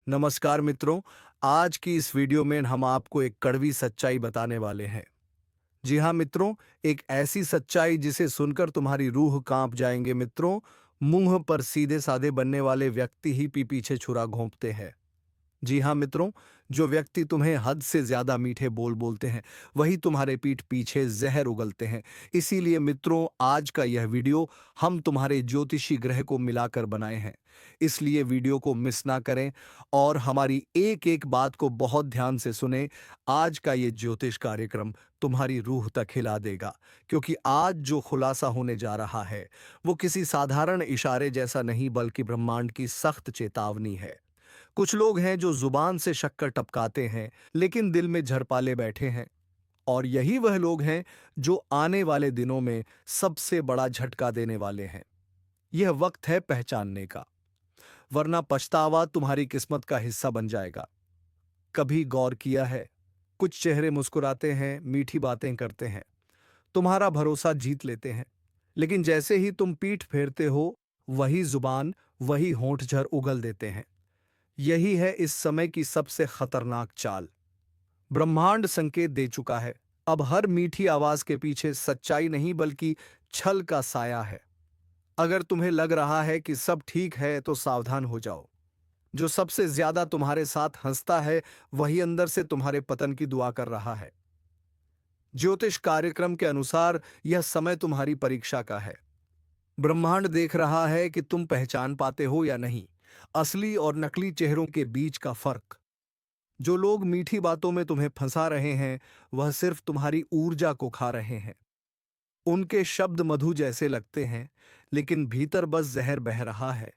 नमस्कार मित्रों। आज की इस वीडियो में हम आपको एक कड़वी सच्चाई बताने वाले हैं। जी हाँ मित्रों, एक ऐसी सच्चाई जिसे सुनकर तुम्हारी रूह कांप जाएंगे मित्रों। मुंह पर सीधे साधे बनने वाले व्यक्ति ही पीछे छुरा घोंपते हैं। जी हाँ मित्रों, जो व्यक्ति तुम्हें हद से ज्यादा मीठे बोल बोलते हैं, वही तुम्हारे पीठ पीछे जहर उगलते हैं। इसीलिए मित्रों, आज का यह वीडियो हम तुम्हारे ज्योतिषी ग्रह को मिलाकर बनाए हैं। इसलिए वीडियो को मिस ना करें और हमारी एक एक बात को बहुत ध्यान से सुने। आज का ये ज्योतिष कार्यक्रम तुम्हारी रूह तक हिला देगा, क्योंकि आज जो खुलासा होने जा रहा है वो किसी साधारण इशारे जैसा नहीं, बल्कि ब्रह्मांड की सख्त चेतावनी है। कुछ लोग हैं जो जुबान से शक्कर टपकाते हैं, लेकिन दिल में झरपाले बैठे हैं। और यही वह लोग हैं जो आने वाले दिनों में सबसे बड़ा झटका देने वाले हैं। यह वक्त है पहचानने का, वरना पछतावा तुम्हारी किस्मत का हिस्सा बन जाएगा। कभी गौर किया है, कुछ चेहरे मुस्कुराते हैं, मीठी बातें करते हैं, तुम्हारा भरोसा जीत लेते हैं, लेकिन जैसे ही तुम पीठ फेरते हो, वही जुबान, वही होंठ झर उगल देते हैं। यही है इस समय की सबसे खतरनाक चाल। ब्रह्मांड संकेत दे चुका है। अब हर मीठी आवाज के पीछे सच्चाई नहीं, बल्कि छल का साया है। अगर तुम्हें लग रहा है कि सब ठीक है, तो सावधान हो जाओ। जो सबसे ज्यादा तुम्हारे साथ हंसता है, वही अंदर से तुम्हारे पतन की दुआ कर रहा है। ज्योतिष कार्यक्रम के अनुसार यह समय तुम्हारी परीक्षा का है। ब्रह्मांड देख रहा है कि तुम पहचान पाते हो या नहीं, असली और नकली चेहरों के बीच का फर्क। जो लोग मीठी बातों में तुम्हें फंसा रहे हैं, वह सिर्फ तुम्हारी ऊर्जा को खा रहे हैं। उनके शब्द मधु जैसे लगते हैं, लेकिन भीतर बस जहर बह रहा है।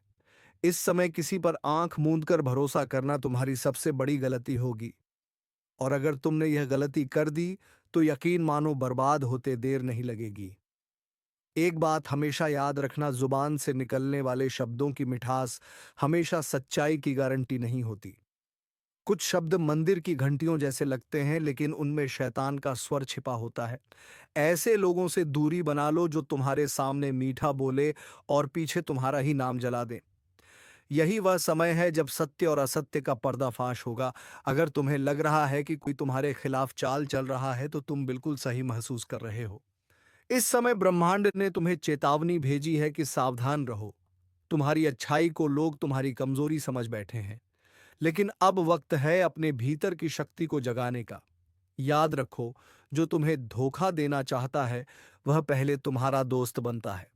इस समय किसी पर आंख मूंद कर भरोसा करना तुम्हारी सबसे बड़ी गलती होगी। और अगर तुमने यह गलती कर दी, तो यकीन मानो बर्बाद होते देर नहीं लगेगी। एक बात हमेशा याद रखना, जुबान से निकलने वाले शब्दों की मिठास हमेशा सच्चाई की गारंटी नहीं होती। कुछ शब्द मंदिर की घंटियों जैसे लगते हैं, लेकिन उनमें शैतान का स्वर छिपा होता है। ऐसे लोगों से दूरी बना लो जो तुम्हारे सामने मीठा बोले और पीछे तुम्हारा ही नाम जला दें। यही वह समय है जब सत्य और असत्य का पर्दाफाश होगा। अगर तुम्हें लग रहा है कि कोई तुम्हारे खिलाफ चाल चल रहा है, तो तुम बिल्कुल सही महसूस कर रहे हो। इस समय ब्रह्मांड ने तुम्हें चेतावनी भेजी है कि सावधान रहो। तुम्हारी अच्छाई को लोग तुम्हारी कमजोरी समझ बैठे हैं, लेकिन अब वक्त है अपने भीतर की शक्ति को जगाने का। याद रखो, जो तुम्हें धोखा देना चाहता है, वह पहले तुम्हारा दोस्त बनता है।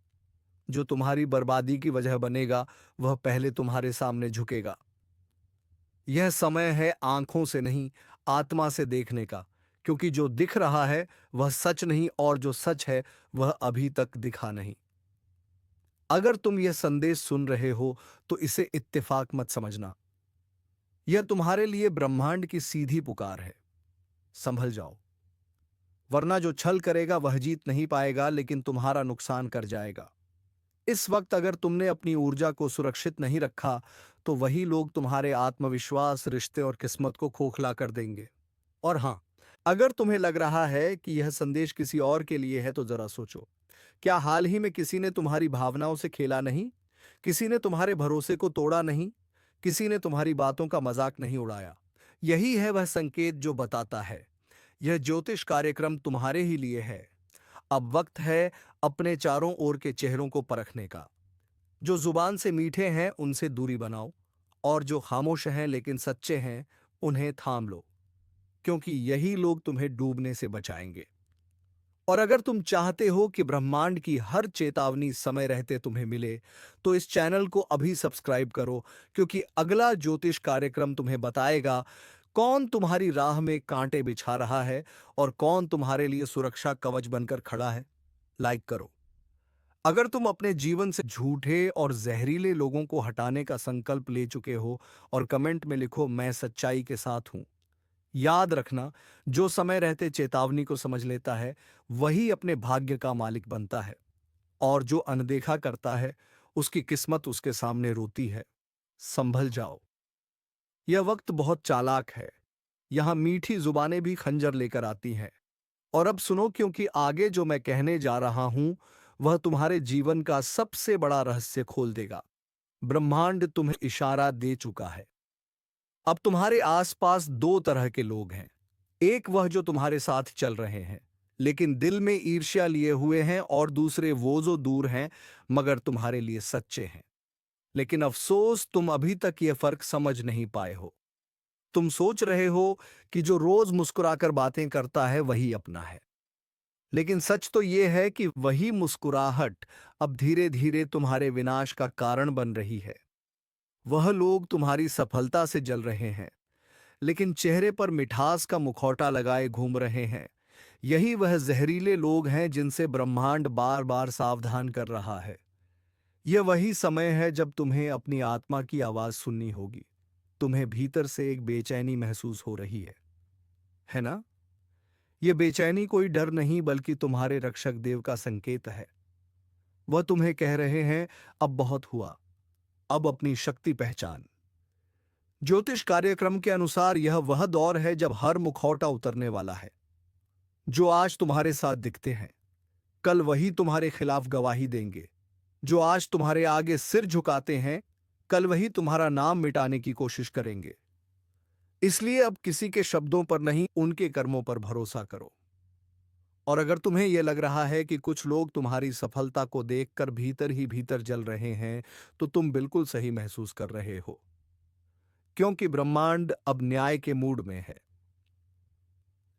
जो तुम्हारी बर्बादी की वजह बनेगा, वह पहले तुम्हारे सामने झुकेगा। यह समय है आंखों से नहीं, आत्मा से देखने का, क्योंकि जो दिख रहा है वह सच नहीं, और जो सच है वह अभी तक दिखा नहीं। अगर तुम यह संदेश सुन रहे हो, तो इसे इत्तेफाक मत समझना। यह तुम्हारे लिए ब्रह्मांड की सीधी पुकार है। संभल जाओ, वरना जो छल करेगा वह जीत नहीं पाएगा, लेकिन तुम्हारा नुकसान कर जाएगा। इस वक्त अगर तुमने अपनी ऊर्जा को सुरक्षित नहीं रखा, तो वही लोग तुम्हारे आत्मविश्वास, रिश्ते और किस्मत को खोखला कर देंगे। और हाँ, अगर तुम्हें लग रहा है कि यह संदेश किसी और के लिए है, तो जरा सोचो, क्या हाल ही में किसी ने तुम्हारी भावनाओं से खेला नहीं? किसी ने तुम्हारे भरोसे को तोड़ा नहीं? किसी ने तुम्हारी बातों का मजाक नहीं उड़ाया? यही है वह संकेत जो बताता है यह ज्योतिष कार्यक्रम तुम्हारे ही लिए है। अब वक्त है अपने चारों ओर के चेहरों को परखने का। जो जुबान से मीठे हैं, उनसे दूरी बनाओ, और जो खामोश हैं लेकिन सच्चे हैं, उन्हें थाम लो, क्योंकि यही लोग तुम्हें डूबने से बचाएंगे। और अगर तुम चाहते हो कि ब्रह्मांड की हर चेतावनी समय रहते तुम्हें मिले, तो इस चैनल को अभी सब्सक्राइब करो, क्योंकि अगला ज्योतिष कार्यक्रम तुम्हें बताएगा कौन तुम्हारी राह में कांटे बिछा रहा है और कौन तुम्हारे लिए सुरक्षा कवच बनकर खड़ा है। लाइक करो अगर तुम अपने जीवन से झूठे और जहरीले लोगों को हटाने का संकल्प ले चुके हो, और कमेंट में लिखो, मैं सच्चाई के साथ हूं। याद रखना, जो समय रहते चेतावनी को समझ लेता है, वही अपने भाग्य का मालिक बनता है, और जो अनदेखा करता है, उसकी किस्मत उसके सामने रोती है। संभल जाओ, यह वक्त बहुत चालाक है। यहां मीठी जुबानें भी खंजर लेकर आती हैं। और अब सुनो, क्योंकि आगे जो मैं कहने जा रहा हूं, वह तुम्हारे जीवन का सबसे बड़ा रहस्य खोल देगा। ब्रह्मांड तुम्हें इशारा दे चुका है। अब तुम्हारे आसपास दो तरह के लोग हैं। एक वह जो तुम्हारे साथ चल रहे हैं लेकिन दिल में ईर्ष्या लिए हुए हैं, और दूसरे वो जो दूर हैं मगर तुम्हारे लिए सच्चे हैं। लेकिन अफसोस, तुम अभी तक ये फर्क समझ नहीं पाए हो। तुम सोच रहे हो कि जो रोज मुस्कुराकर बातें करता है वही अपना है। लेकिन सच तो ये है कि वही मुस्कुराहट अब धीरे धीरे तुम्हारे विनाश का कारण बन रही है। वह लोग तुम्हारी सफलता से जल रहे हैं लेकिन चेहरे पर मिठास का मुखौटा लगाए घूम रहे हैं। यही वह जहरीले लोग हैं जिनसे ब्रह्मांड बार बार सावधान कर रहा है। यह वही समय है जब तुम्हें अपनी आत्मा की आवाज सुननी होगी। तुम्हें भीतर से एक बेचैनी महसूस हो रही है ना? यह बेचैनी कोई डर नहीं बल्कि तुम्हारे रक्षक देव का संकेत है। वह तुम्हें कह रहे हैं, अब बहुत हुआ, अब अपनी शक्ति पहचान। ज्योतिष कार्यक्रम के अनुसार यह वह दौर है जब हर मुखौटा उतरने वाला है। जो आज तुम्हारे साथ दिखते हैं कल वही तुम्हारे खिलाफ गवाही देंगे। जो आज तुम्हारे आगे सिर झुकाते हैं कल वही तुम्हारा नाम मिटाने की कोशिश करेंगे। इसलिए अब किसी के शब्दों पर नहीं, उनके कर्मों पर भरोसा करो। और अगर तुम्हें यह लग रहा है कि कुछ लोग तुम्हारी सफलता को देखकर भीतर ही भीतर जल रहे हैं, तो तुम बिल्कुल सही महसूस कर रहे हो, क्योंकि ब्रह्मांड अब न्याय के मूड में है।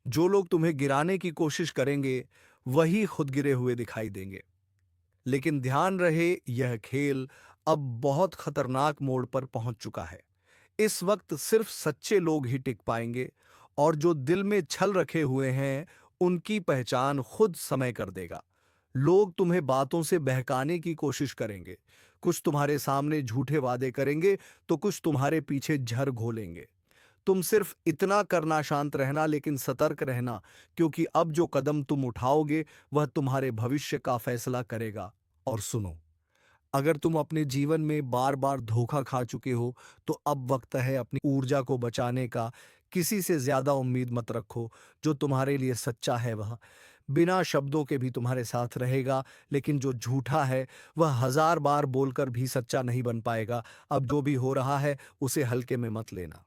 जो लोग तुम्हें गिराने की कोशिश करेंगे वही खुद गिरे हुए दिखाई देंगे। लेकिन ध्यान रहे, यह खेल अब बहुत खतरनाक मोड़ पर पहुंच चुका है। इस वक्त सिर्फ सच्चे लोग ही टिक पाएंगे, और जो दिल में छल रखे हुए हैं उनकी पहचान खुद समय कर देगा। लोग तुम्हें बातों से बहकाने की कोशिश करेंगे। कुछ तुम्हारे सामने झूठे वादे करेंगे तो कुछ तुम्हारे पीछे झर घोलेंगे। तुम सिर्फ इतना करना, शांत रहना, लेकिन सतर्क रहना, क्योंकि अब जो कदम तुम उठाओगे वह तुम्हारे भविष्य का फैसला करेगा। और सुनो, अगर तुम अपने जीवन में बार बार धोखा खा चुके हो तो अब वक्त है अपनी ऊर्जा को बचाने का। किसी से ज्यादा उम्मीद मत रखो। जो तुम्हारे लिए सच्चा है वह बिना शब्दों के भी तुम्हारे साथ रहेगा, लेकिन जो झूठा है वह हजार बार बोलकर भी सच्चा नहीं बन पाएगा। अब जो भी हो रहा है उसे हल्के में मत लेना।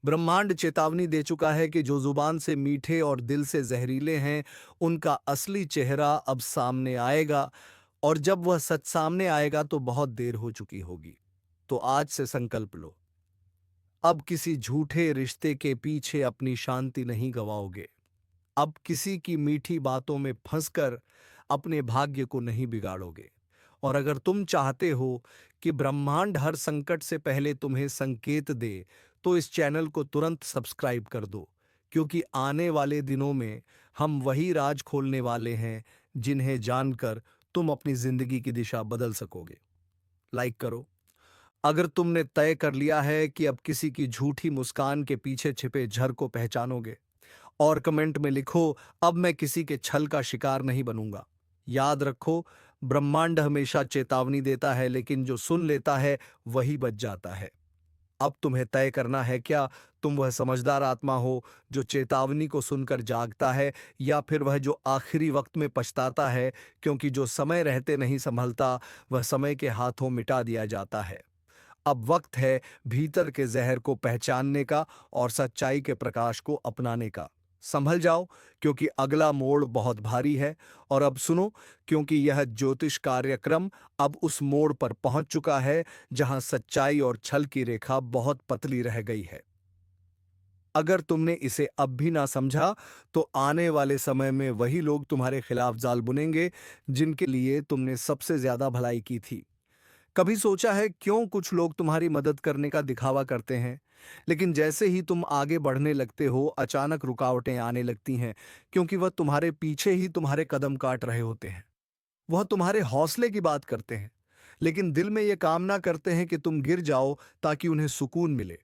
ब्रह्मांड चेतावनी दे चुका है कि जो जुबान से मीठे और दिल से जहरीले हैं उनका असली चेहरा अब सामने आएगा, और जब वह सच सामने आएगा तो बहुत देर हो चुकी होगी। तो आज से संकल्प लो, अब किसी झूठे रिश्ते के पीछे अपनी शांति नहीं गवाओगे। अब किसी की मीठी बातों में फंसकर अपने भाग्य को नहीं बिगाड़ोगे। और अगर तुम चाहते हो कि ब्रह्मांड हर संकट से पहले तुम्हें संकेत दे, तो इस चैनल को तुरंत सब्सक्राइब कर दो, क्योंकि आने वाले दिनों में हम वही राज खोलने वाले हैं जिन्हें जानकर तुम अपनी जिंदगी की दिशा बदल सकोगे। लाइक करो अगर तुमने तय कर लिया है कि अब किसी की झूठी मुस्कान के पीछे छिपे झर को पहचानोगे, और कमेंट में लिखो, अब मैं किसी के छल का शिकार नहीं बनूंगा। याद रखो, ब्रह्मांड हमेशा चेतावनी देता है, लेकिन जो सुन लेता है वही बच जाता है। अब तुम्हें तय करना है, क्या तुम वह समझदार आत्मा हो जो चेतावनी को सुनकर जागता है, या फिर वह जो आखिरी वक्त में पछताता है, क्योंकि जो समय रहते नहीं संभलता वह समय के हाथों मिटा दिया जाता है। अब वक्त है भीतर के जहर को पहचानने का और सच्चाई के प्रकाश को अपनाने का। संभल जाओ, क्योंकि अगला मोड़ बहुत भारी है। और अब सुनो, क्योंकि यह ज्योतिष कार्यक्रम अब उस मोड़ पर पहुंच चुका है जहां सच्चाई और छल की रेखा बहुत पतली रह गई है। अगर तुमने इसे अब भी ना समझा, तो आने वाले समय में वही लोग तुम्हारे खिलाफ जाल बुनेंगे जिनके लिए तुमने सबसे ज्यादा भलाई की थी। कभी सोचा है क्यों कुछ लोग तुम्हारी मदद करने का दिखावा करते हैं, लेकिन जैसे ही तुम आगे बढ़ने लगते हो अचानक रुकावटें आने लगती हैं, क्योंकि वह तुम्हारे पीछे ही तुम्हारे कदम काट रहे होते हैं। वह तुम्हारे हौसले की बात करते हैं, लेकिन दिल में यह कामना करते हैं कि तुम गिर जाओ ताकि उन्हें सुकून मिले।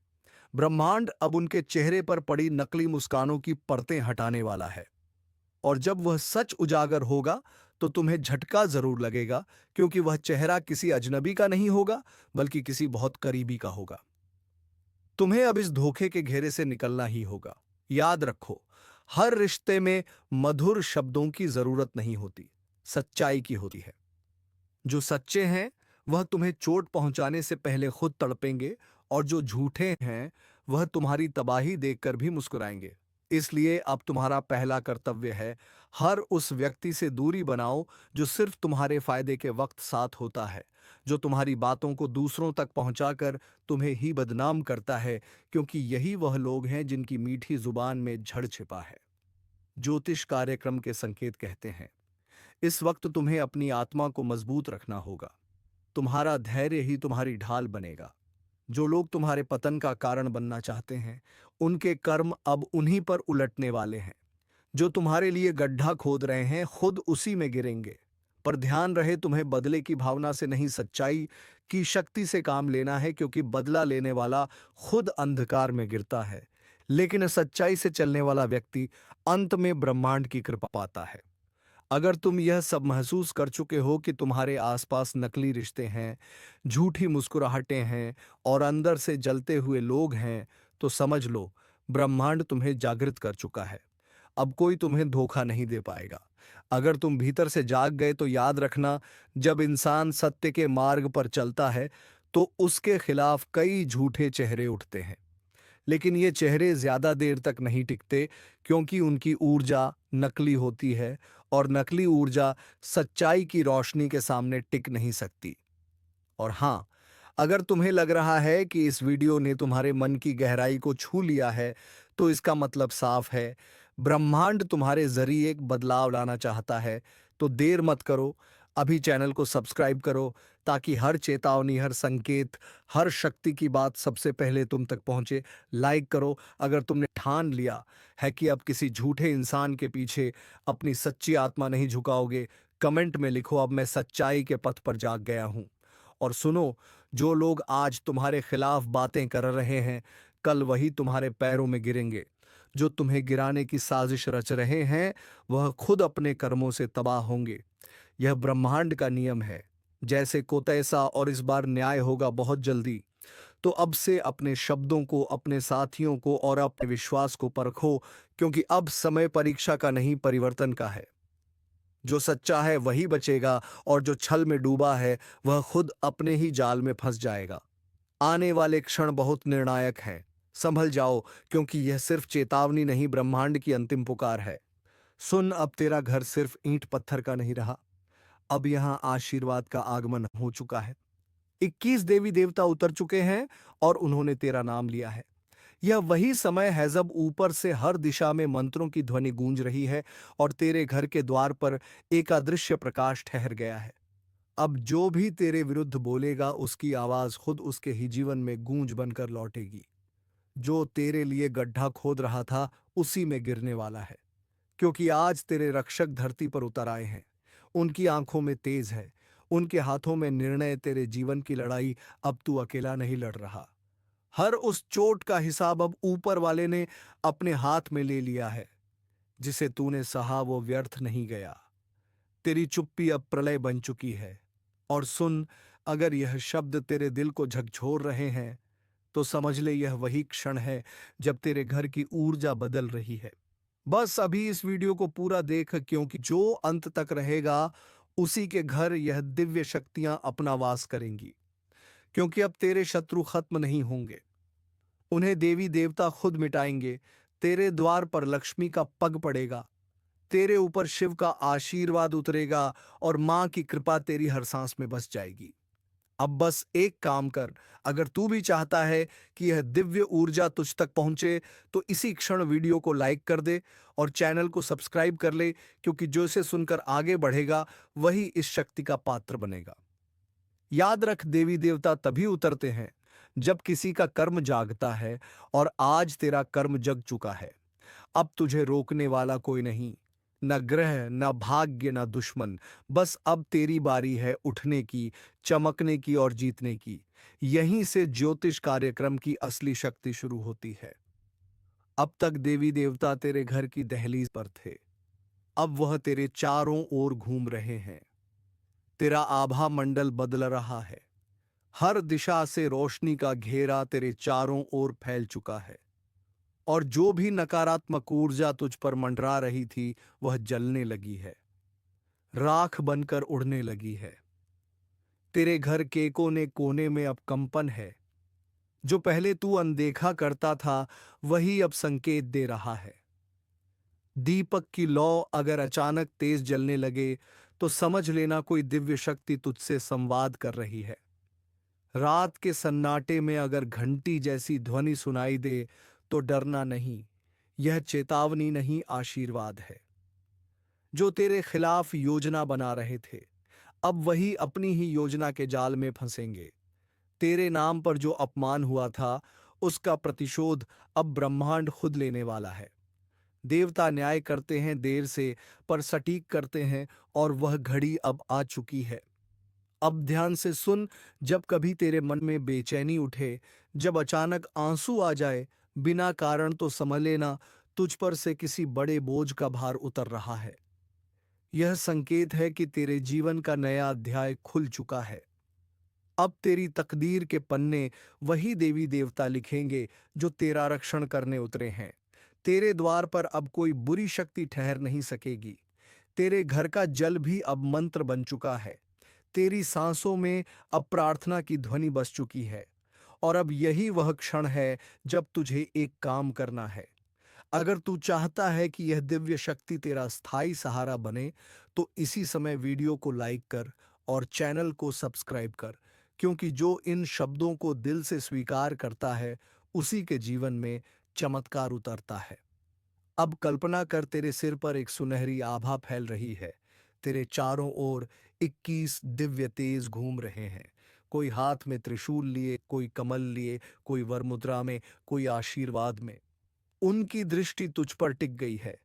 ब्रह्मांड अब उनके चेहरे पर पड़ी नकली मुस्कानों की परतें हटाने वाला है, और जब वह सच उजागर होगा तो तुम्हें झटका जरूर लगेगा, क्योंकि वह चेहरा किसी अजनबी का नहीं होगा बल्कि किसी बहुत करीबी का होगा। तुम्हें अब इस धोखे के घेरे से निकलना ही होगा। याद रखो, हर रिश्ते में मधुर शब्दों की जरूरत नहीं होती, सच्चाई की होती है। जो सच्चे हैं वह तुम्हें चोट पहुंचाने से पहले खुद तड़पेंगे, और जो झूठे हैं वह तुम्हारी तबाही देखकर भी मुस्कुराएंगे। इसलिए अब तुम्हारा पहला कर्तव्य है, हर उस व्यक्ति से दूरी बनाओ जो सिर्फ तुम्हारे फायदे के वक्त साथ होता है, जो तुम्हारी बातों को दूसरों तक पहुंचाकर तुम्हें ही बदनाम करता है, क्योंकि यही वह लोग हैं जिनकी मीठी जुबान में झड़ छिपा है। ज्योतिष कार्यक्रम के संकेत कहते हैं, इस वक्त तुम्हें अपनी आत्मा को मजबूत रखना होगा। तुम्हारा धैर्य ही तुम्हारी ढाल बनेगा। जो लोग तुम्हारे पतन का कारण बनना चाहते हैं, उनके कर्म अब उन्हीं पर उलटने वाले हैं। जो तुम्हारे लिए गड्ढा खोद रहे हैं, खुद उसी में गिरेंगे। पर ध्यान रहे, तुम्हें बदले की भावना से नहीं, सच्चाई की शक्ति से काम लेना है, क्योंकि बदला लेने वाला खुद अंधकार में गिरता है, लेकिन सच्चाई से चलने वाला व्यक्ति अंत में ब्रह्मांड की कृपा पाता है। अगर तुम यह सब महसूस कर चुके हो कि तुम्हारे आसपास नकली रिश्ते हैं, झूठी मुस्कुराहटें हैं और अंदर से जलते हुए लोग हैं, तो समझ लो, ब्रह्मांड तुम्हें जागृत कर चुका है। अब कोई तुम्हें धोखा नहीं दे पाएगा। अगर तुम भीतर से जाग गए तो याद रखना, जब इंसान सत्य के मार्ग पर चलता है तो उसके खिलाफ कई झूठे चेहरे उठते हैं, लेकिन ये चेहरे ज्यादा देर तक नहीं टिकते, क्योंकि उनकी ऊर्जा नकली होती है और नकली ऊर्जा सच्चाई की रोशनी के सामने टिक नहीं सकती। और हाँ, अगर तुम्हें लग रहा है कि इस वीडियो ने तुम्हारे मन की गहराई को छू लिया है, तो इसका मतलब साफ है, ब्रह्मांड तुम्हारे जरिए एक बदलाव लाना चाहता है। तो देर मत करो, अभी चैनल को सब्सक्राइब करो, ताकि हर चेतावनी, हर संकेत, हर शक्ति की बात सबसे पहले तुम तक पहुंचे। लाइक करो अगर तुमने ठान लिया है कि अब किसी झूठे इंसान के पीछे अपनी सच्ची आत्मा नहीं झुकाओगे। कमेंट में लिखो, अब मैं सच्चाई के पथ पर जाग गया हूं। और सुनो, जो लोग आज तुम्हारे खिलाफ बातें कर रहे हैं, कल वही तुम्हारे पैरों में गिरेंगे। जो तुम्हें गिराने की साजिश रच रहे हैं, वह खुद अपने कर्मों से तबाह होंगे। यह ब्रह्मांड का नियम है, जैसे को तैसा, और इस बार न्याय होगा बहुत जल्दी। तो अब से अपने शब्दों को, अपने साथियों को और अपने विश्वास को परखो, क्योंकि अब समय परीक्षा का नहीं, परिवर्तन का है। जो सच्चा है वही बचेगा, और जो छल में डूबा है वह खुद अपने ही जाल में फंस जाएगा। आने वाले क्षण बहुत निर्णायक हैं। संभल जाओ, क्योंकि यह सिर्फ चेतावनी नहीं, ब्रह्मांड की अंतिम पुकार है। सुन, अब तेरा घर सिर्फ ईंट पत्थर का नहीं रहा, अब यहां आशीर्वाद का आगमन हो चुका है। 21 देवी देवता उतर चुके हैं और उन्होंने तेरा नाम लिया है। यह वही समय है जब ऊपर से हर दिशा में मंत्रों की ध्वनि गूंज रही है और तेरे घर के द्वार पर एक अदृश्य प्रकाश ठहर गया है। अब जो भी तेरे विरुद्ध बोलेगा, उसकी आवाज खुद उसके ही जीवन में गूंज बनकर लौटेगी। जो तेरे लिए गड्ढा खोद रहा था, उसी में गिरने वाला है, क्योंकि आज तेरे रक्षक धरती पर उतर आए हैं। उनकी आंखों में तेज है, उनके हाथों में निर्णय। तेरे जीवन की लड़ाई अब तू अकेला नहीं लड़ रहा। हर उस चोट का हिसाब अब ऊपर वाले ने अपने हाथ में ले लिया है। जिसे तूने सहा वो व्यर्थ नहीं गया। तेरी चुप्पी अब प्रलय बन चुकी है। और सुन, अगर यह शब्द तेरे दिल को झकझोर रहे हैं, तो समझ ले, यह वही क्षण है जब तेरे घर की ऊर्जा बदल रही है। बस अभी इस वीडियो को पूरा देख, क्योंकि जो अंत तक रहेगा, उसी के घर यह दिव्य शक्तियां अपना वास करेंगी। क्योंकि अब तेरे शत्रु खत्म नहीं होंगे, उन्हें देवी देवता खुद मिटाएंगे। तेरे द्वार पर लक्ष्मी का पग पड़ेगा, तेरे ऊपर शिव का आशीर्वाद उतरेगा और मां की कृपा तेरी हर सांस में बस जाएगी। अब बस एक काम कर, अगर तू भी चाहता है कि यह दिव्य ऊर्जा तुझ तक पहुंचे, तो इसी क्षण वीडियो को लाइक कर दे और चैनल को सब्सक्राइब कर ले, क्योंकि जो इसे सुनकर आगे बढ़ेगा वही इस शक्ति का पात्र बनेगा। याद रख, देवी देवता तभी उतरते हैं जब किसी का कर्म जागता है, और आज तेरा कर्म जग चुका है। अब तुझे रोकने वाला कोई नहीं, न ग्रह, न भाग्य, न दुश्मन। बस अब तेरी बारी है उठने की, चमकने की और जीतने की। यहीं से ज्योतिष कार्यक्रम की असली शक्ति शुरू होती है। अब तक देवी देवता तेरे घर की दहलीज पर थे, अब वह तेरे चारों ओर घूम रहे हैं। तेरा आभा मंडल बदल रहा है, हर दिशा से रोशनी का घेरा तेरे चारों ओर फैल चुका है। और जो भी नकारात्मक ऊर्जा तुझ पर मंडरा रही थी, वह जलने लगी है, राख बनकर उड़ने लगी है। तेरे घर के कोने कोने में अब कंपन है, जो पहले तू अनदेखा करता था, वही अब संकेत दे रहा है। दीपक की लौ अगर अचानक तेज जलने लगे, तो समझ लेना कोई दिव्य शक्ति तुझसे संवाद कर रही है। रात के सन्नाटे में अगर घंटी जैसी ध्वनि सुनाई दे, तो डरना नहीं। यह चेतावनी नहीं, आशीर्वाद है। जो तेरे खिलाफ योजना बना रहे थे, अब वही अपनी ही योजना के जाल में फंसेंगे। तेरे नाम पर जो अपमान हुआ था, उसका प्रतिशोध अब ब्रह्मांड खुद लेने वाला है। देवता न्याय करते हैं देर से, पर सटीक करते हैं, और वह घड़ी अब आ चुकी है। अब ध्यान से सुन। जब कभी तेरे मन में बेचैनी उठे, जब अचानक आंसू आ जाए बिना कारण, तो समझ लेना तुझ पर से किसी बड़े बोझ का भार उतर रहा है। यह संकेत है कि तेरे जीवन का नया अध्याय खुल चुका है। अब तेरी तकदीर के पन्ने वही देवी देवता लिखेंगे जो तेरा रक्षण करने उतरे हैं। तेरे द्वार पर अब कोई बुरी शक्ति ठहर नहीं सकेगी। तेरे घर का जल भी अब मंत्र बन चुका है। तेरी सांसों में अब प्रार्थना की ध्वनि बस चुकी है। और अब यही वह क्षण है जब तुझे एक काम करना है। अगर तू चाहता है कि यह दिव्य शक्ति तेरा स्थायी सहारा बने, तो इसी समय वीडियो को लाइक कर और चैनल को सब्सक्राइब कर, क्योंकि जो इन शब्दों को दिल से स्वीकार करता है, उसी के जीवन में चमत्कार उतरता है। अब कल्पना कर, तेरे सिर पर एक सुनहरी आभा फैल रही है। तेरे चारों ओर 21 दिव्य तेज घूम रहे हैं। कोई हाथ में त्रिशूल लिए, कोई कमल लिए, कोई वरमुद्रा में, कोई आशीर्वाद में। उनकी दृष्टि तुझ पर टिक गई है।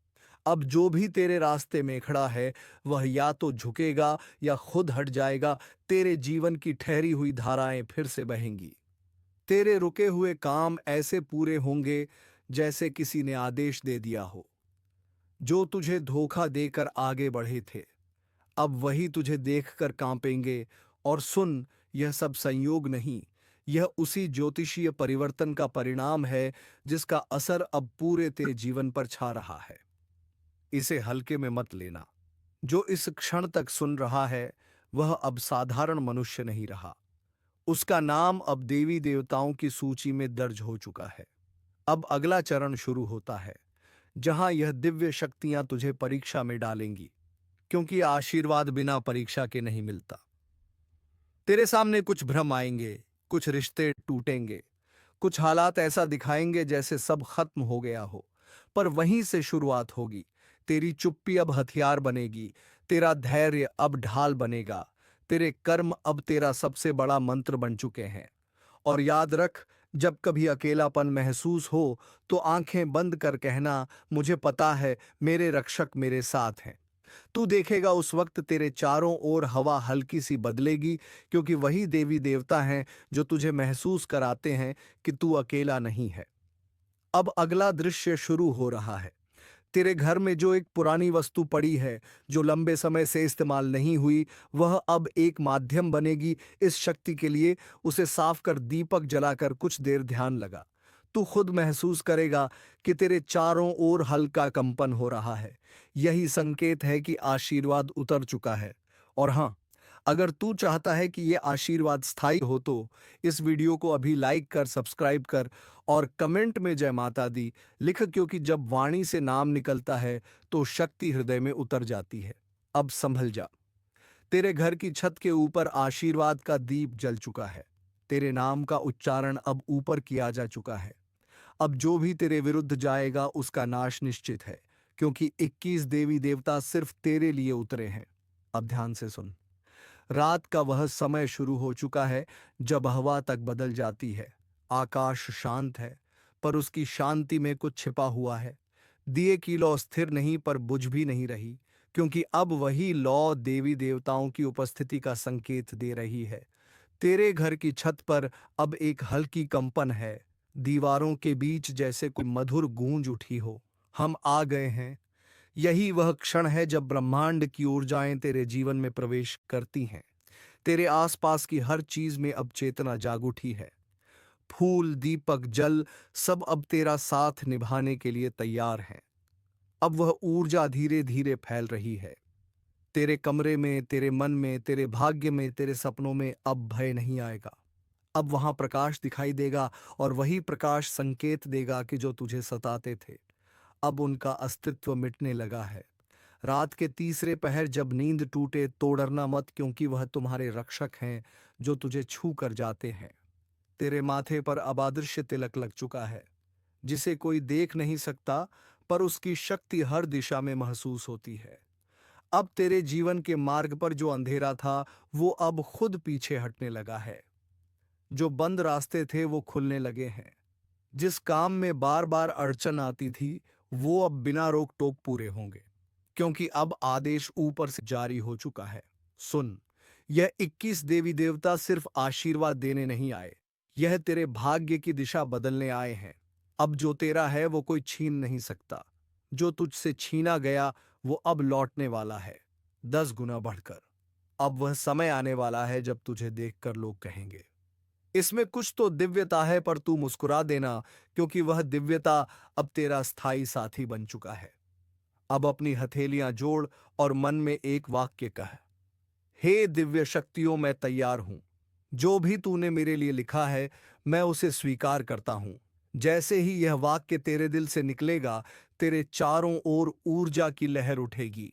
अब जो भी तेरे रास्ते में खड़ा है, वह या तो झुकेगा या खुद हट जाएगा। तेरे जीवन की ठहरी हुई धाराएं फिर से बहेंगी। तेरे रुके हुए काम ऐसे पूरे होंगे जैसे किसी ने आदेश दे दिया हो। जो तुझे धोखा देकर आगे बढ़े थे, अब वही तुझे देखकर कांपेंगे। और सुन, यह सब संयोग नहीं, यह उसी ज्योतिषीय परिवर्तन का परिणाम है जिसका असर अब पूरे तेरे जीवन पर छा रहा है। इसे हल्के में मत लेना। जो इस क्षण तक सुन रहा है, वह अब साधारण मनुष्य नहीं रहा। उसका नाम अब देवी देवताओं की सूची में दर्ज हो चुका है। अब अगला चरण शुरू होता है, जहां यह दिव्य शक्तियां तुझे परीक्षा में डालेंगी, क्योंकि आशीर्वाद बिना परीक्षा के नहीं मिलता। तेरे सामने कुछ भ्रम आएंगे, कुछ रिश्ते टूटेंगे, कुछ हालात ऐसा दिखाएंगे जैसे सब खत्म हो गया हो। पर वहीं से शुरुआत होगी। तेरी चुप्पी अब हथियार बनेगी, तेरा धैर्य अब ढाल बनेगा, तेरे कर्म अब तेरा सबसे बड़ा मंत्र बन चुके हैं। और याद रख, जब कभी अकेलापन महसूस हो, तो आंखें बंद कर कहना, मुझे पता है मेरे रक्षक मेरे साथ हैं। तू देखेगा उस वक्त तेरे चारों ओर हवा हल्की सी बदलेगी, क्योंकि वही देवी देवता हैं जो तुझे महसूस कराते हैं कि तू अकेला नहीं है। अब अगला दृश्य शुरू हो रहा है। तेरे घर में जो एक पुरानी वस्तु पड़ी है, जो लंबे समय से इस्तेमाल नहीं हुई, वह अब एक माध्यम बनेगी इस शक्ति के लिए। उसे साफ कर, दीपक जलाकर कुछ देर ध्यान लगा। तू खुद महसूस करेगा कि तेरे चारों ओर हल्का कंपन हो रहा है। यही संकेत है कि आशीर्वाद उतर चुका है। और हाँ, अगर तू चाहता है कि ये आशीर्वाद स्थायी हो, तो इस वीडियो को अभी लाइक कर, सब्सक्राइब कर और कमेंट में जय माता दी लिख, क्योंकि जब वाणी से नाम निकलता है तो शक्ति हृदय में उतर जाती है। अब संभल जा। तेरे घर की छत के ऊपर आशीर्वाद का दीप जल चुका है। तेरे नाम का उच्चारण अब ऊपर किया जा चुका है। अब जो भी तेरे विरुद्ध जाएगा, उसका नाश निश्चित है, क्योंकि 21 देवी देवता सिर्फ तेरे लिए उतरे हैं। अब ध्यान से सुन। रात का वह समय शुरू हो चुका है जब हवा तक बदल जाती है। आकाश शांत है, पर उसकी शांति में कुछ छिपा हुआ है। दिए की लौ स्थिर नहीं, पर बुझ भी नहीं रही, क्योंकि अब वही लौ देवी देवताओं की उपस्थिति का संकेत दे रही है। तेरे घर की छत पर अब एक हल्की कंपन है, दीवारों के बीच जैसे कोई मधुर गूंज उठी हो। हम आ गए हैं। यही वह क्षण है जब ब्रह्मांड की ऊर्जाएं तेरे जीवन में प्रवेश करती हैं। तेरे आसपास की हर चीज में अब चेतना जाग उठी है। फूल, दीपक, जल, सब अब तेरा साथ निभाने के लिए तैयार हैं। अब वह ऊर्जा धीरे धीरे फैल रही है। तेरे कमरे में, तेरे मन में, तेरे भाग्य में, तेरे सपनों में अब भय नहीं आएगा। अब वहां प्रकाश दिखाई देगा और वही प्रकाश संकेत देगा कि जो तुझे सताते थे अब उनका अस्तित्व मिटने लगा है। रात के तीसरे पहर जब नींद टूटे तो डरना मत, क्योंकि वह तुम्हारे रक्षक हैं जो तुझे छू कर जाते हैं। तेरे माथे पर अब अदृश्य तिलक लग चुका है, जिसे कोई देख नहीं सकता, पर उसकी शक्ति हर दिशा में महसूस होती है। अब तेरे जीवन के मार्ग पर जो अंधेरा था वो अब खुद पीछे हटने लगा है। जो बंद रास्ते थे वो खुलने लगे हैं। जिस काम में बार बार अड़चन आती थी वो अब बिना रोक टोक पूरे होंगे, क्योंकि अब आदेश ऊपर से जारी हो चुका है। सुन, यह 21 देवी देवता सिर्फ आशीर्वाद देने नहीं आए, यह तेरे भाग्य की दिशा बदलने आए हैं। अब जो तेरा है वो कोई छीन नहीं सकता। जो तुझसे छीना गया वो अब लौटने वाला है, 10 गुना बढ़कर। अब वह समय आने वाला है जब तुझे देखकर लोग कहेंगे, इसमें कुछ तो दिव्यता है, पर तू मुस्कुरा देना, क्योंकि वह दिव्यता अब तेरा स्थायी साथी बन चुका है। अब अपनी हथेलियां जोड़ और मन में एक वाक्य कह, हे दिव्य शक्तियों, मैं तैयार हूं। जो भी तूने मेरे लिए लिखा है मैं उसे स्वीकार करता हूं। जैसे ही यह वाक्य तेरे दिल से निकलेगा तेरे चारों ओर ऊर्जा की लहर उठेगी।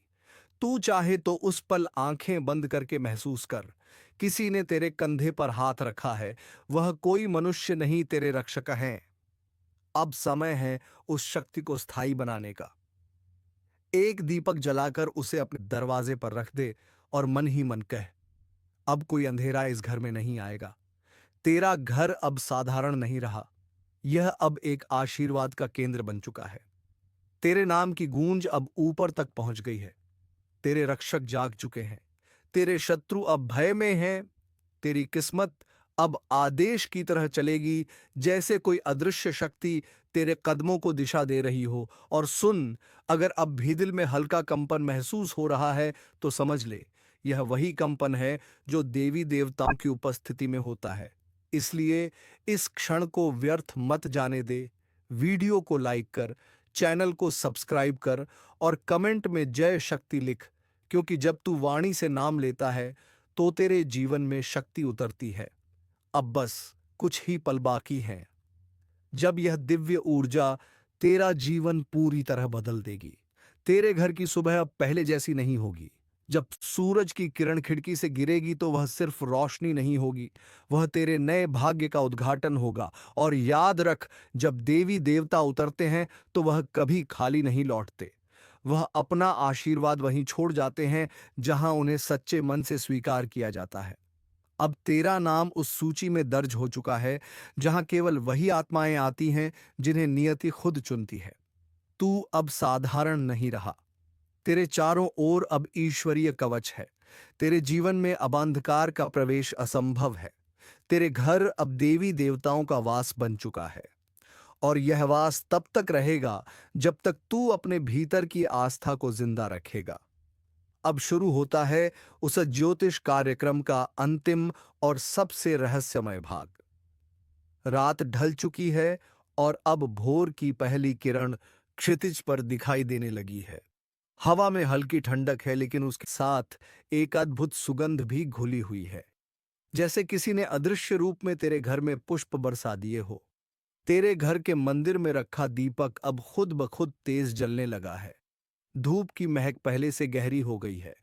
तू चाहे तो उस पल आंखें बंद करके महसूस कर, किसी ने तेरे कंधे पर हाथ रखा है। वह कोई मनुष्य नहीं, तेरे रक्षक हैं। अब समय है उस शक्ति को स्थायी बनाने का। एक दीपक जलाकर उसे अपने दरवाजे पर रख दे और मन ही मन कह, अब कोई अंधेरा इस घर में नहीं आएगा। तेरा घर अब साधारण नहीं रहा, यह अब एक आशीर्वाद का केंद्र बन चुका है। तेरे नाम की गूंज अब ऊपर तक पहुंच गई है। तेरे रक्षक जाग चुके हैं। तेरे शत्रु अब भय में हैं। तेरी किस्मत अब आदेश की तरह चलेगी, जैसे कोई अदृश्य शक्ति तेरे कदमों को दिशा दे रही हो। और सुन, अगर अब भी दिल में हल्का कंपन महसूस हो रहा है तो समझ ले, यह वही कंपन है जो देवी देवताओं की उपस्थिति में होता है। इसलिए इस क्षण को व्यर्थ मत जाने दे। वीडियो को लाइक कर, चैनल को सब्सक्राइब कर और कमेंट में जय शक्ति लिख, क्योंकि जब तू वाणी से नाम लेता है तो तेरे जीवन में शक्ति उतरती है। अब बस कुछ ही पल बाकी हैं, जब यह दिव्य ऊर्जा तेरा जीवन पूरी तरह बदल देगी। तेरे घर की सुबह अब पहले जैसी नहीं होगी। जब सूरज की किरण खिड़की से गिरेगी तो वह सिर्फ रोशनी नहीं होगी, वह तेरे नए भाग्य का उद्घाटन होगा। और याद रख, जब देवी देवता उतरते हैं तो वह कभी खाली नहीं लौटते। वह अपना आशीर्वाद वहीं छोड़ जाते हैं जहां उन्हें सच्चे मन से स्वीकार किया जाता है। अब तेरा नाम उस सूची में दर्ज हो चुका है जहां केवल वही आत्माएं आती हैं जिन्हें नियति खुद चुनती है। तू अब साधारण नहीं रहा। तेरे चारों ओर अब ईश्वरीय कवच है। तेरे जीवन में अब अंधकार का प्रवेश असंभव है। तेरे घर अब देवी देवताओं का वास बन चुका है। और यह वास तब तक रहेगा जब तक तू अपने भीतर की आस्था को जिंदा रखेगा। अब शुरू होता है उस ज्योतिष कार्यक्रम का अंतिम और सबसे रहस्यमय भाग। रात ढल चुकी है और अब भोर की पहली किरण क्षितिज पर दिखाई देने लगी है। हवा में हल्की ठंडक है, लेकिन उसके साथ एक अद्भुत सुगंध भी घुली हुई है, जैसे किसी ने अदृश्य रूप में तेरे घर में पुष्प बरसा दिए हो। तेरे घर के मंदिर में रखा दीपक अब खुद ब खुद तेज जलने लगा है। धूप की महक पहले से गहरी हो गई है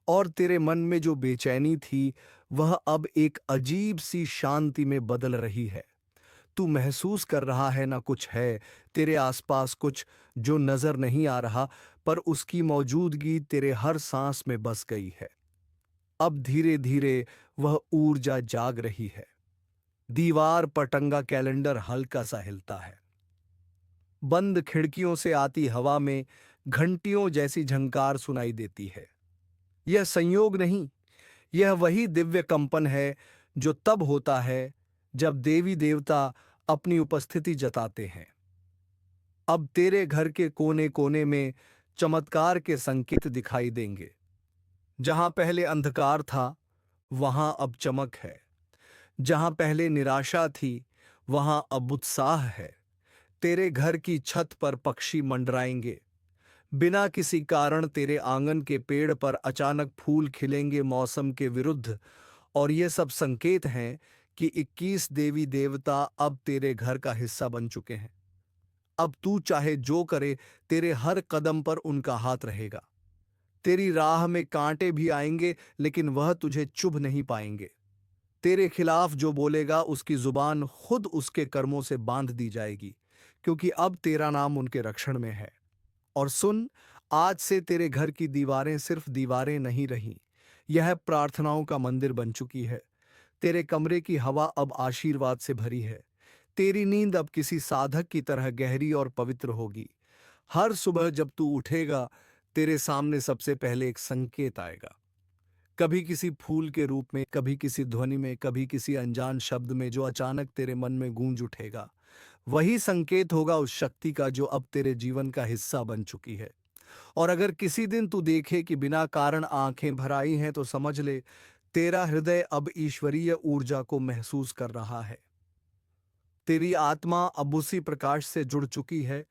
और तेरे मन में जो बेचैनी थी वह अब एक अजीब सी शांति में बदल रही है। तू महसूस कर रहा है ना, कुछ है तेरे आसपास, कुछ जो नजर नहीं आ रहा, पर उसकी मौजूदगी तेरे हर सांस में बस गई है। अब धीरे धीरे वह ऊर्जा जाग रही है। दीवार पर टंगा कैलेंडर हल्का सा हिलता है। बंद खिड़कियों से आती हवा में घंटियों जैसी झंकार सुनाई देती है। यह संयोग नहीं, यह वही दिव्य कंपन है जो तब होता है जब देवी देवता अपनी उपस्थिति जताते हैं। अब तेरे घर के कोने कोने में चमत्कार के संकेत दिखाई देंगे। जहां पहले अंधकार था वहां अब चमक है। जहां पहले निराशा थी वहां अब उत्साह है। तेरे घर की छत पर पक्षी मंडराएंगे। बिना किसी कारण तेरे आंगन के पेड़ पर अचानक फूल खिलेंगे मौसम के विरुद्ध। और ये सब संकेत हैं कि 21 देवी देवता अब तेरे घर का हिस्सा बन चुके हैं। अब तू चाहे जो करे, तेरे हर कदम पर उनका हाथ रहेगा। तेरी राह में कांटे भी आएंगे, लेकिन वह तुझे चुभ नहीं पाएंगे। तेरे खिलाफ जो बोलेगा, उसकी जुबान खुद उसके कर्मों से बांध दी जाएगी, क्योंकि अब तेरा नाम उनके रक्षण में है। और सुन, आज से तेरे घर की दीवारें सिर्फ दीवारें नहीं रहीं, यह प्रार्थनाओं का मंदिर बन चुकी है। तेरे कमरे की हवा अब आशीर्वाद से भरी है। तेरी नींद अब किसी साधक की तरह गहरी और पवित्र होगी। हर सुबह जब तू उठेगा, तेरे सामने सबसे पहले एक संकेत आएगा। कभी किसी फूल के रूप में, कभी किसी ध्वनि में, कभी किसी अनजान शब्द में जो अचानक तेरे मन में गूंज उठेगा। वही संकेत होगा उस शक्ति का जो अब तेरे जीवन का हिस्सा बन चुकी है। और अगर किसी दिन तू देखे कि बिना कारण आंखें भर आई हैं, तो समझ ले, तेरा हृदय अब ईश्वरीय ऊर्जा को महसूस कर रहा है। तेरी आत्मा अब उसी प्रकाश से जुड़ चुकी है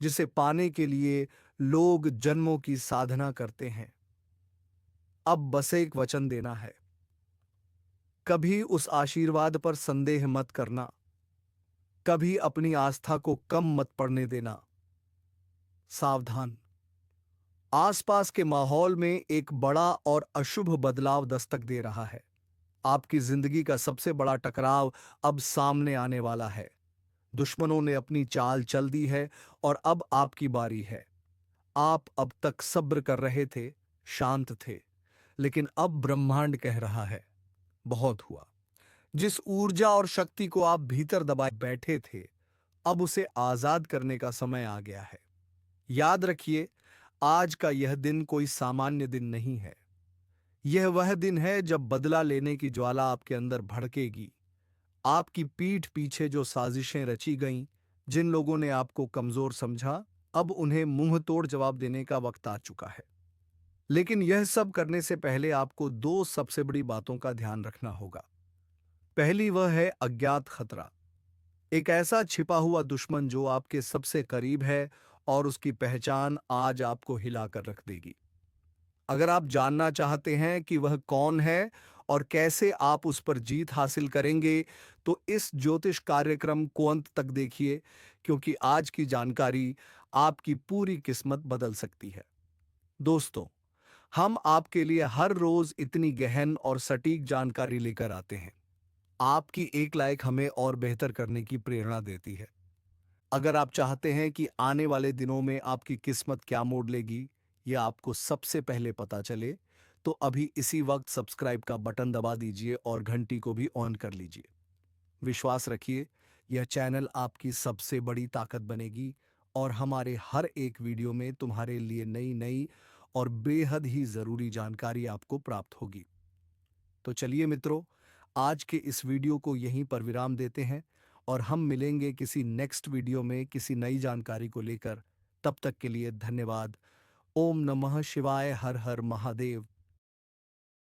जिसे पाने के लिए लोग जन्मों की साधना करते हैं। अब बस एक वचन देना है, कभी उस आशीर्वाद पर संदेह मत करना, कभी अपनी आस्था को कम मत पड़ने देना। सावधान, आसपास के माहौल में एक बड़ा और अशुभ बदलाव दस्तक दे रहा है। आपकी जिंदगी का सबसे बड़ा टकराव अब सामने आने वाला है। दुश्मनों ने अपनी चाल चल दी है और अब आपकी बारी है। आप अब तक सब्र कर रहे थे, शांत थे, लेकिन अब ब्रह्मांड कह रहा है, बहुत हुआ। जिस ऊर्जा और शक्ति को आप भीतर दबाए बैठे थे, अब उसे आजाद करने का समय आ गया है। याद रखिए, आज का यह दिन कोई सामान्य दिन नहीं है। यह वह दिन है जब बदला लेने की ज्वाला आपके अंदर भड़केगी। आपकी पीठ पीछे जो साजिशें रची गईं, जिन लोगों ने आपको कमजोर समझा, अब उन्हें मुंह तोड़ जवाब देने का वक्त आ चुका है। लेकिन यह सब करने से पहले आपको दो सबसे बड़ी बातों का ध्यान रखना होगा। पहली वह है अज्ञात खतरा, एक ऐसा छिपा हुआ दुश्मन जो आपके सबसे करीब है और उसकी पहचान आज आपको हिलाकर रख देगी। अगर आप जानना चाहते हैं कि वह कौन है और कैसे आप उस पर जीत हासिल करेंगे, तो इस ज्योतिष कार्यक्रम को अंत तक देखिए, क्योंकि आज की जानकारी आपकी पूरी किस्मत बदल सकती है। दोस्तों, हम आपके लिए हर रोज इतनी गहन और सटीक जानकारी लेकर आते हैं। आपकी एक लाइक हमें और बेहतर करने की प्रेरणा देती है। अगर आप चाहते हैं कि आने वाले दिनों में आपकी किस्मत क्या मोड़ लेगी, यह आपको सबसे पहले पता चले, तो अभी इसी वक्त सब्सक्राइब का बटन दबा दीजिए और घंटी को भी ऑन कर लीजिए। विश्वास रखिए, यह चैनल आपकी सबसे बड़ी ताकत बनेगी और हमारे हर एक वीडियो में तुम्हारे लिए नई नई और बेहद ही जरूरी जानकारी आपको प्राप्त होगी। तो चलिए मित्रों, आज के इस वीडियो को यहीं पर विराम देते हैं और हम मिलेंगे किसी नेक्स्ट वीडियो में किसी नई जानकारी को लेकर। तब तक के लिए धन्यवाद। ओम नमः शिवाय। हर हर महादेव।